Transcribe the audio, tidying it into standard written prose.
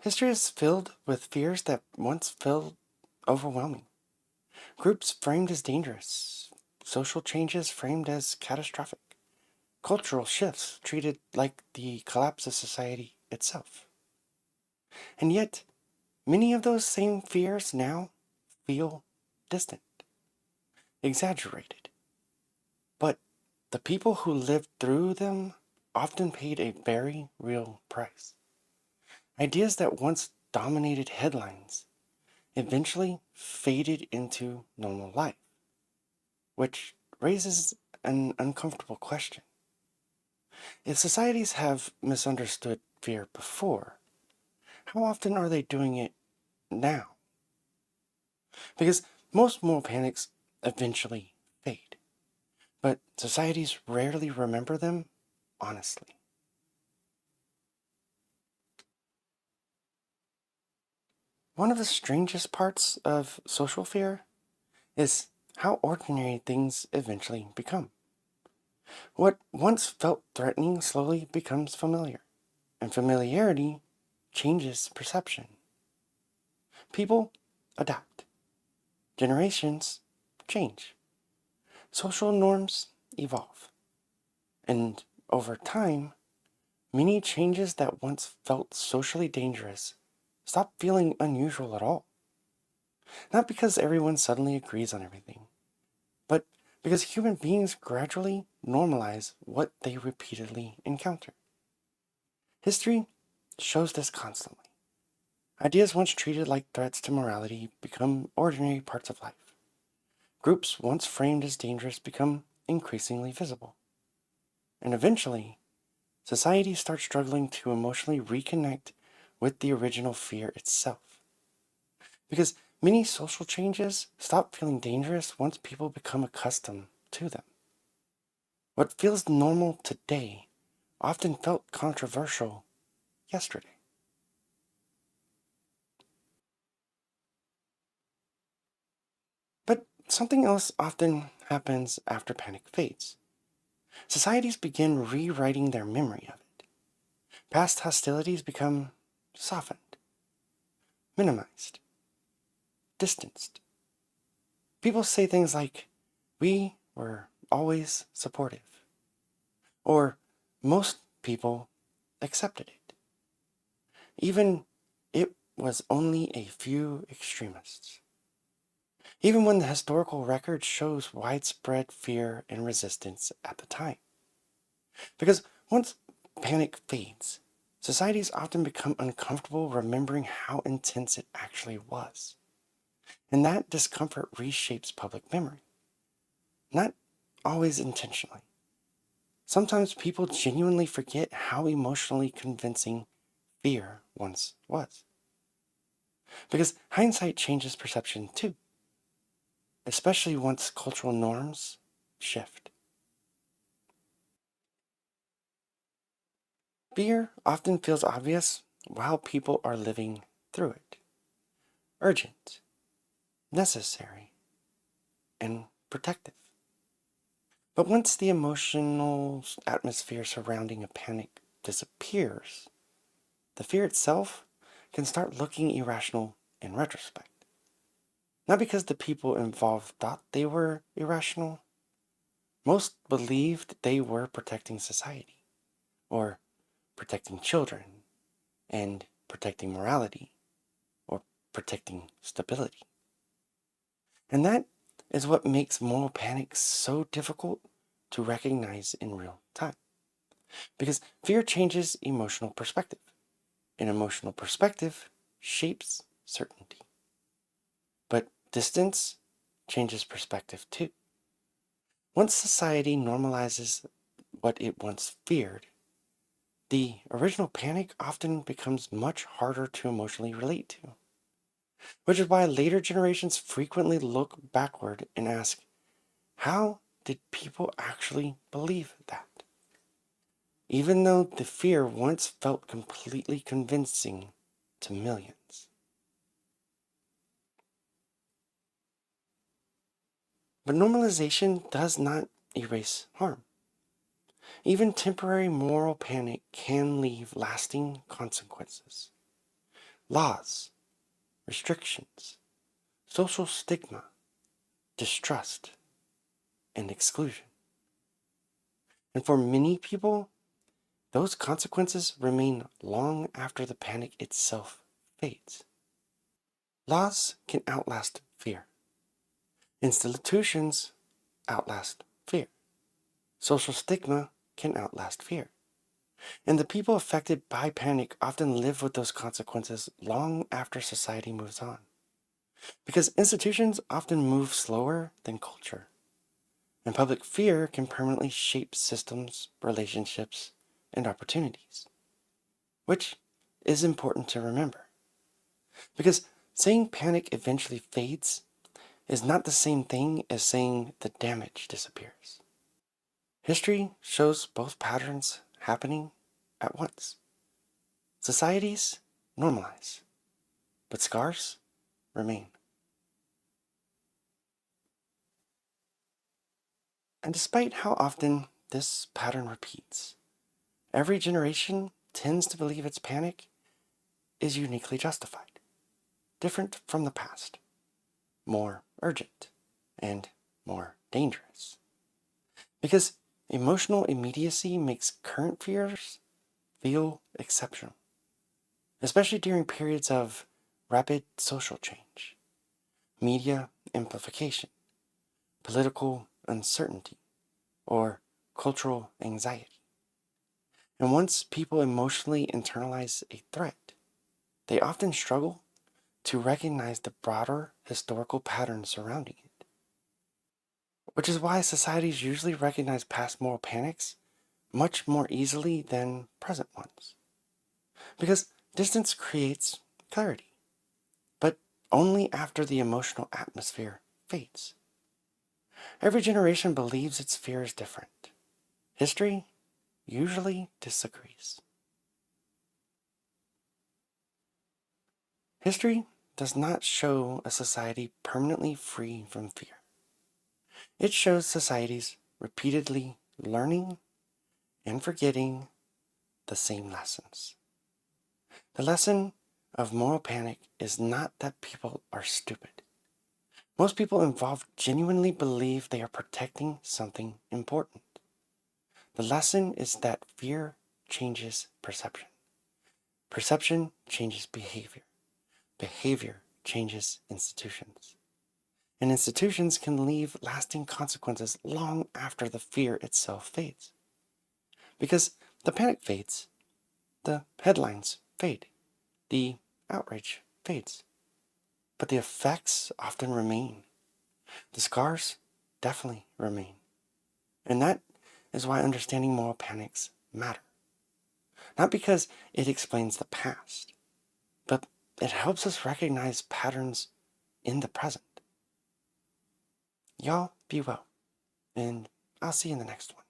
History is filled with fears that once felt overwhelming. Groups framed as dangerous, social changes framed as catastrophic, cultural shifts treated like the collapse of society itself. And yet, many of those same fears now feel distant, exaggerated. But the people who lived through them often paid a very real price. Ideas that once dominated headlines eventually faded into normal life, which raises an uncomfortable question. If societies have misunderstood fear before, how often are they doing it now? Because most moral panics eventually fade, but societies rarely remember them honestly. One of the strangest parts of social fear is how ordinary things eventually become. What once felt threatening slowly becomes familiar, and familiarity changes perception. People adapt, generations change, social norms evolve, and over time, many changes that once felt socially dangerous stop feeling unusual at all. Not because everyone suddenly agrees on everything, but because human beings gradually normalize what they repeatedly encounter. History shows this constantly. Ideas once treated like threats to morality become ordinary parts of life. Groups once framed as dangerous become increasingly visible. And eventually, society starts struggling to emotionally reconnect with the original fear itself. Because many social changes stop feeling dangerous once people become accustomed to them. What feels normal today often felt controversial yesterday. But something else often happens after panic fades. Societies begin rewriting their memory of it. Past hostilities become softened, minimized, distanced. People say things like, we were always supportive, or most people accepted it. Even it was only a few extremists. Even when the historical record shows widespread fear and resistance at the time. Because once panic fades, societies often become uncomfortable remembering how intense it actually was. And that discomfort reshapes public memory. Not always intentionally. Sometimes people genuinely forget how emotionally convincing fear once was. Because hindsight changes perception too, especially once cultural norms shift. Fear often feels obvious while people are living through it. Urgent, necessary, and protective. But once the emotional atmosphere surrounding a panic disappears, the fear itself can start looking irrational in retrospect. Not because the people involved thought they were irrational, most believed they were protecting society, or protecting children, and protecting morality, or protecting stability. And that is what makes moral panic so difficult to recognize in real time. Because fear changes emotional perspective, and emotional perspective shapes certainty. But distance changes perspective too. Once society normalizes what it once feared, the original panic often becomes much harder to emotionally relate to. Which is why later generations frequently look backward and ask, how did people actually believe that? Even though the fear once felt completely convincing to millions. But normalization does not erase harm. Even temporary moral panic can leave lasting consequences. laws, restrictions, social stigma, distrust, and exclusion. And for many people, those consequences remain long after the panic itself fades. Laws can outlast fear. Institutions outlast fear. Social stigma can outlast fear. And the people affected by panic often live with those consequences long after society moves on. Because institutions often move slower than culture. And public fear can permanently shape systems, relationships, and opportunities. Which is important to remember. Because saying panic eventually fades is not the same thing as saying the damage disappears. History shows both patterns happening at once. Societies normalize, but scars remain. And despite how often this pattern repeats, every generation tends to believe its panic is uniquely justified, different from the past, more urgent, and more dangerous. Because emotional immediacy makes current fears feel exceptional, especially during periods of rapid social change, media amplification, political uncertainty, or cultural anxiety. And once people emotionally internalize a threat, they often struggle to recognize the broader historical patterns surrounding it. Which is why societies usually recognize past moral panics much more easily than present ones. Because distance creates clarity, but only after the emotional atmosphere fades. Every generation believes its fear is different. History usually disagrees. History does not show a society permanently free from fear. It shows societies repeatedly learning and forgetting the same lessons. The lesson of moral panic is not that people are stupid. Most people involved genuinely believe they are protecting something important. The lesson is that fear changes perception. Perception changes behavior. Behavior changes institutions. And institutions can leave lasting consequences long after the fear itself fades. Because the panic fades, the headlines fade, the outrage fades. But the effects often remain. The scars definitely remain. And that is why understanding moral panics matter. Not because it explains the past, but it helps us recognize patterns in the present. Y'all be well, and I'll see you in the next one.